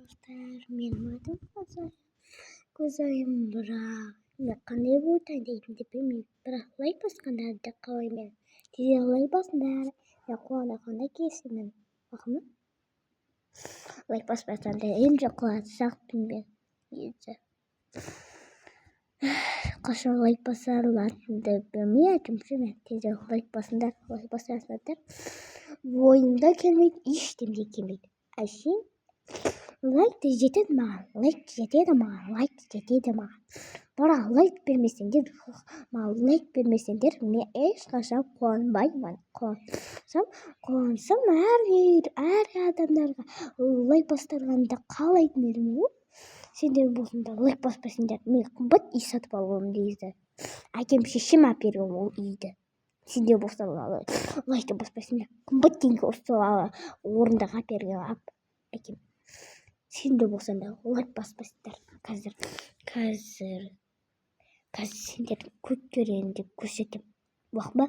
достар, менің атым көзайым, бірақ мен қандай болып таңдайтынымды білмеймін. Бірақ лайк басқандарды қалаймын. Тез лайк басыңдар, мен қуанғанда келесімін. Бақымы? Лайк баспасаңдар енді қуансақпын мен еді. Қашан лайк басарларыңды білмей айтымшы, тез лайк басыңдар, лайк басарсыңдар. Ойымда келмейді, ештеңе келмейді. Әшейін лайк жетеді маған, бірақ лайк бермесеңдер, мен ешқашан қуанбаймын. Қуансам әр адамдарға лайк бастырғанды қалайтын едім ғой. Сендер болсыңдар лайк баспасыңдар, мен қымбат үй сатып алуым дейді. Әкем шешем әперген ол үйді. Сендер болсаңдар лайкты баспасыңдар, қымбат деньги орындық әперген әкем. Сендер болсаңдар лайк баспасыңдар. Қазір сендер көтеремін деп көрсетемін. Бақма?